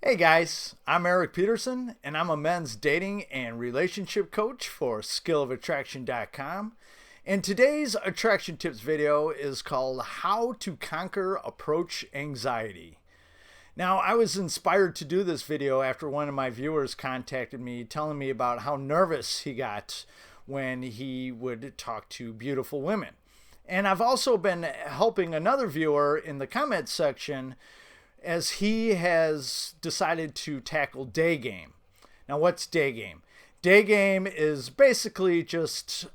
Hey guys, I'm Erik Peterson, and I'm a men's dating and relationship coach for 𝕘𝕤𝕚𝕝𝕝 And today's attraction tips video is called How to Conquer Approach Anxiety. Now, I was inspired to do this video after one of my viewers contacted me telling me about how nervous he got when he would talk to beautiful women. And I've also been helping another viewer in the comment section as he has decided to tackle day game. Now, what's day game? Day game is basically just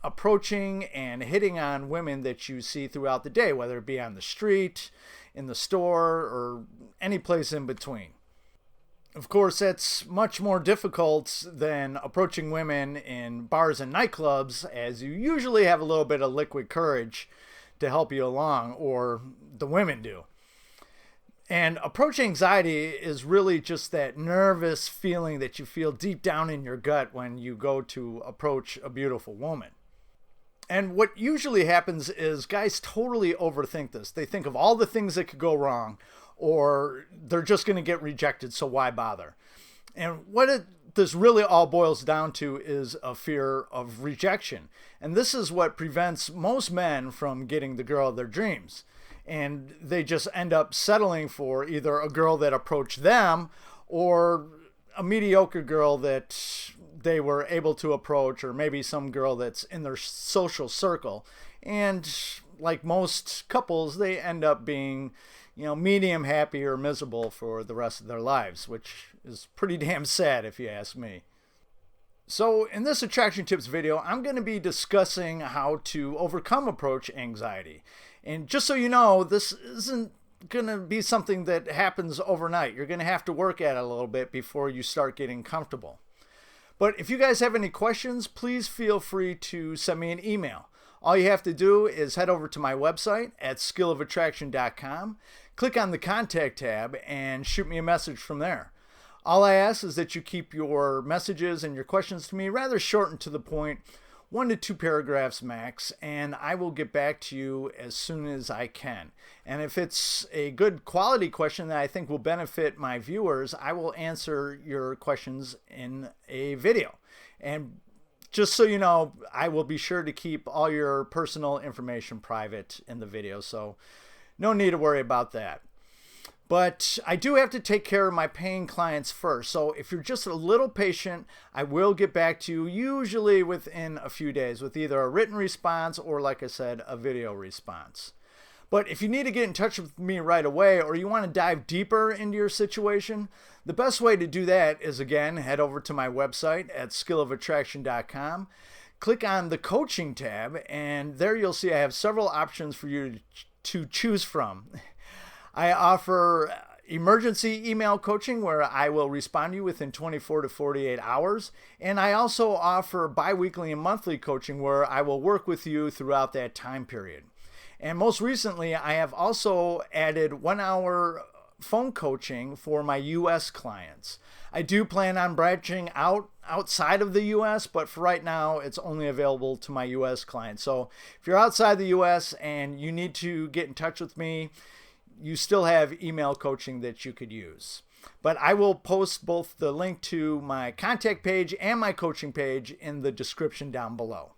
approaching and hitting on women that you see throughout the day, whether it be on the street, in the store, or any place in between. Of course, that's much more difficult than approaching women in bars and nightclubs, as you usually have a little bit of liquid courage to help you along, or the women do. And approach anxiety is really just that nervous feeling that you feel deep down in your gut when you go to approach a beautiful woman. And what usually happens is guys totally overthink this. They think of all the things that could go wrong, or they're just going to get rejected, so why bother? And this really all boils down to is a fear of rejection. And this is what prevents most men from getting the girl of their dreams. And they just end up settling for either a girl that approached them or a mediocre girl that they were able to approach, or maybe some girl that's in their social circle. And like most couples, they end up being, medium happy or miserable for the rest of their lives, which is pretty damn sad if you ask me. So in this attraction tips video, I'm going to be discussing how to overcome approach anxiety. And just so you know, this isn't going to be something that happens overnight. You're going to have to work at it a little bit before you start getting comfortable. But if you guys have any questions, please feel free to send me an email. All you have to do is head over to my website at 𝕘𝕤𝕚𝕝𝕝, click on the contact tab, and shoot me a message from there. All I ask is that you keep your messages and your questions to me rather short and to the point, 1 to 2 paragraphs max, and I will get back to you as soon as I can. And if it's a good quality question that I think will benefit my viewers, I will answer your questions in a video. And just so you know, I will be sure to keep all your personal information private in the video, so no need to worry about that. But I do have to take care of my paying clients first. So if you're just a little patient, I will get back to you usually within a few days with either a written response or, like I said, a video response. But if you need to get in touch with me right away, or you want to dive deeper into your situation, the best way to do that is, again, head over to my website at 𝕘𝕤𝕚𝕝𝕝. Click on the coaching tab, and there you'll see I have several options for you to choose from. I offer emergency email coaching where I will respond to you within 24 to 48 hours. And I also offer biweekly and monthly coaching where I will work with you throughout that time period. And most recently, I have also added 1-hour phone coaching for my US clients. I do plan on branching outside of the US, but for right now, it's only available to my US clients. So if you're outside the US and you need to get in touch with me, you still have email coaching that you could use. But I will post both the link to my contact page and my coaching page in the description down below.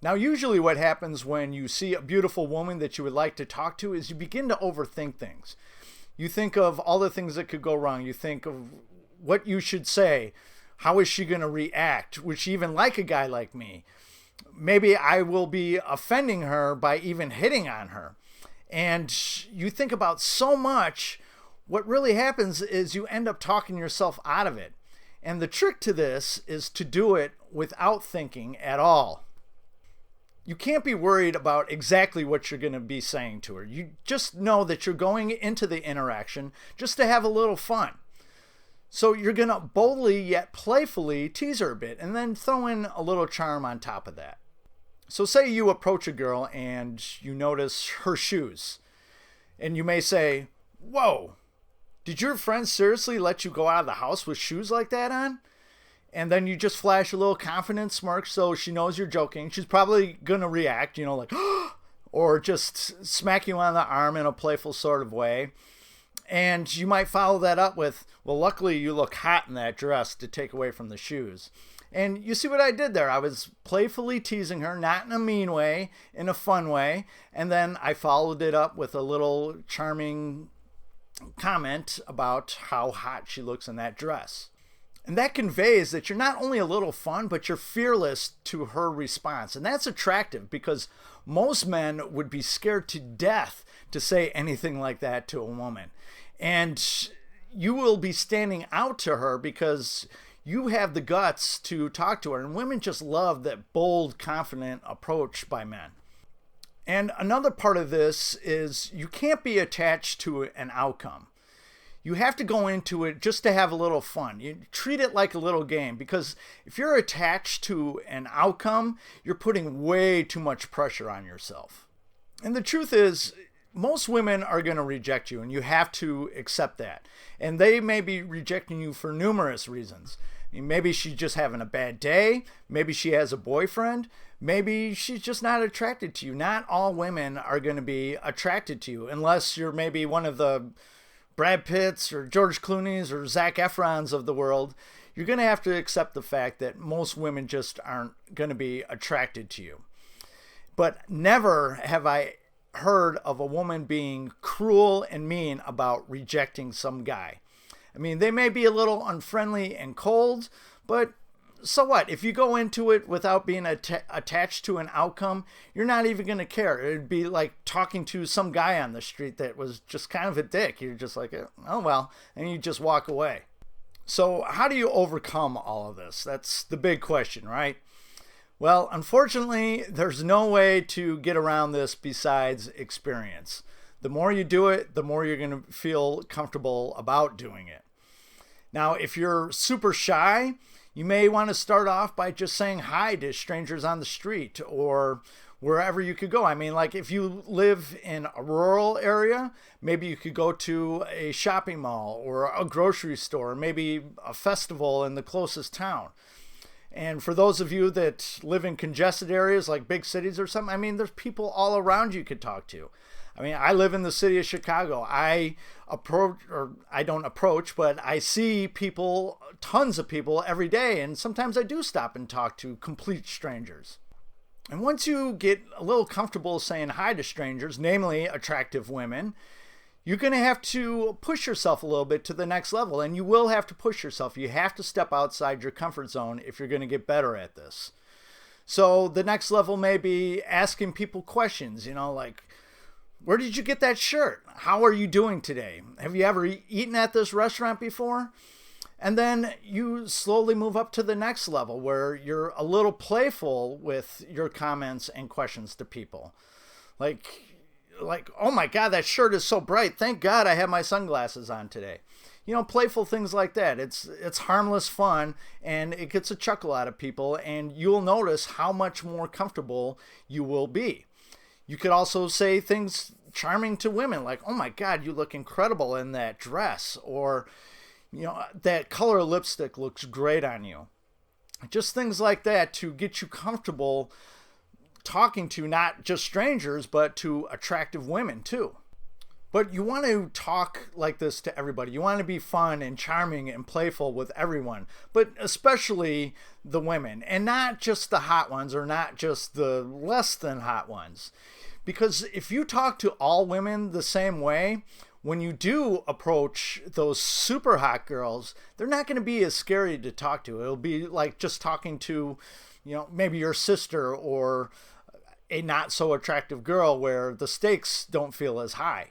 Now, usually what happens when you see a beautiful woman that you would like to talk to is you begin to overthink things. You think of all the things that could go wrong. You think of what you should say. How is she going to react? Would she even like a guy like me? Maybe I will be offending her by even hitting on her. And you think about so much. What really happens is you end up talking yourself out of it. And the trick to this is to do it without thinking at all. You can't be worried about exactly what you're going to be saying to her. You just know that you're going into the interaction just to have a little fun. So you're going to boldly yet playfully tease her a bit and then throw in a little charm on top of that. So say you approach a girl and you notice her shoes. And you may say, "Whoa, did your friend seriously let you go out of the house with shoes like that on?" And then you just flash a little confident smirk so she knows you're joking. She's probably going to react, like, or just smack you on the arm in a playful sort of way. And you might follow that up with, well, luckily you look hot in that dress, to take away from the shoes. And you see what I did there? I was playfully teasing her, not in a mean way, in a fun way. And then I followed it up with a little charming comment about how hot she looks in that dress. And that conveys that you're not only a little fun, but you're fearless to her response. And that's attractive, because most men would be scared to death to say anything like that to a woman. And you will be standing out to her because you have the guts to talk to her. And women just love that bold, confident approach by men. And another part of this is you can't be attached to an outcome. You have to go into it just to have a little fun. You treat it like a little game, because if you're attached to an outcome, you're putting way too much pressure on yourself. And the truth is, most women are going to reject you, and you have to accept that. And they may be rejecting you for numerous reasons. I mean, maybe she's just having a bad day. Maybe she has a boyfriend. Maybe she's just not attracted to you. Not all women are going to be attracted to you, unless you're maybe one of the Brad Pitts or George Clooney's or Zac Efron's of the world. You're going to have to accept the fact that most women just aren't going to be attracted to you. But never have I heard of a woman being cruel and mean about rejecting some guy. I mean, they may be a little unfriendly and cold, but so what? If you go into it without being attached to an outcome, you're not even going to care. It'd be like talking to some guy on the street that was just kind of a dick. You're just like, oh, well, and you just walk away. So how do you overcome all of this? That's the big question, right? Well, unfortunately, there's no way to get around this besides experience. The more you do it, the more you're going to feel comfortable about doing it. Now, if you're super shy, you may want to start off by just saying hi to strangers on the street or wherever you could go. I mean, like if you live in a rural area, maybe you could go to a shopping mall or a grocery store, maybe a festival in the closest town. And for those of you that live in congested areas like big cities or something, I mean, there's people all around you could talk to. I mean, I live in the city of Chicago. I don't approach, but I see people, tons of people every day. And sometimes I do stop and talk to complete strangers. And once you get a little comfortable saying hi to strangers, namely attractive women, you're going to have to push yourself a little bit to the next level. And you will have to push yourself. You have to step outside your comfort zone if you're going to get better at this. So the next level may be asking people questions, like, where did you get that shirt? How are you doing today? Have you ever eaten at this restaurant before? And then you slowly move up to the next level where you're a little playful with your comments and questions to people. Like, oh my God, that shirt is so bright. Thank God I have my sunglasses on today. Playful things like that. It's harmless fun, and it gets a chuckle out of people, and you'll notice how much more comfortable you will be. You could also say things charming to women like, oh my God, you look incredible in that dress, or, that color lipstick looks great on you. Just things like that to get you comfortable talking to not just strangers, but to attractive women too. But you want to talk like this to everybody. You want to be fun and charming and playful with everyone, but especially the women, and not just the hot ones or not just the less than hot ones. Because if you talk to all women the same way, when you do approach those super hot girls, they're not going to be as scary to talk to. It'll be like just talking to, maybe your sister or a not so attractive girl where the stakes don't feel as high.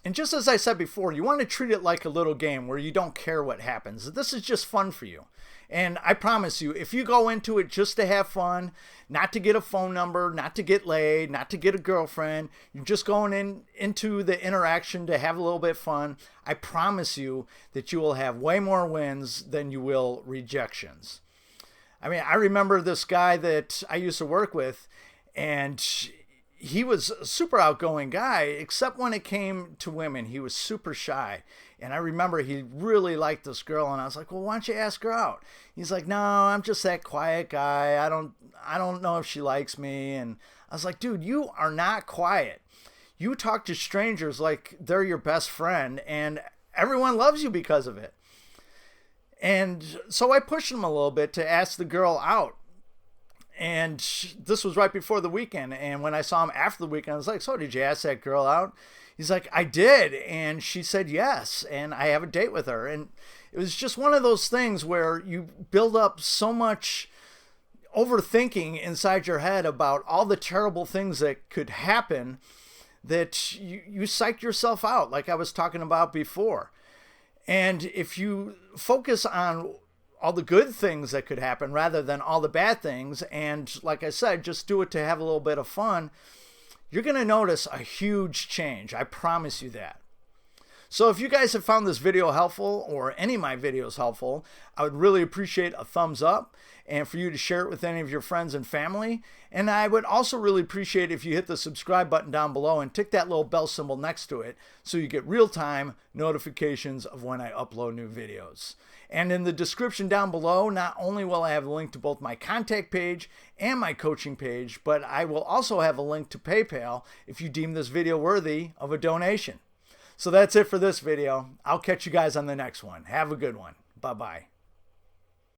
And just as I said before, you want to treat it like a little game where you don't care what happens. This is just fun for you. And I promise you, if you go into it just to have fun, not to get a phone number, not to get laid, not to get a girlfriend, you're just going into the interaction to have a little bit of fun, I promise you that you will have way more wins than you will rejections. I mean, I remember this guy that I used to work with, and he was a super outgoing guy, except when it came to women. He was super shy. And I remember he really liked this girl, and I was like, well, why don't you ask her out? He's like, no, I'm just that quiet guy. I don't know if she likes me. And I was like, dude, you are not quiet. You talk to strangers like they're your best friend, and everyone loves you because of it. And so I pushed him a little bit to ask the girl out. And this was right before the weekend. And when I saw him after the weekend, I was like, so did you ask that girl out? He's like, I did. And she said yes. And I have a date with her. And it was just one of those things where you build up so much overthinking inside your head about all the terrible things that could happen that you psych yourself out, like I was talking about before. And if you focus on all the good things that could happen rather than all the bad things, and like I said, just do it to have a little bit of fun, you're going to notice a huge change. I promise you that. So if you guys have found this video helpful, or any of my videos helpful, I would really appreciate a thumbs up, and for you to share it with any of your friends and family. And I would also really appreciate if you hit the subscribe button down below and tick that little bell symbol next to it so you get real-time notifications of when I upload new videos. And in the description down below, not only will I have a link to both my contact page and my coaching page, but I will also have a link to PayPal if you deem this video worthy of a donation. So that's it for this video. I'll catch you guys on the next one. Have a good one. Bye-bye.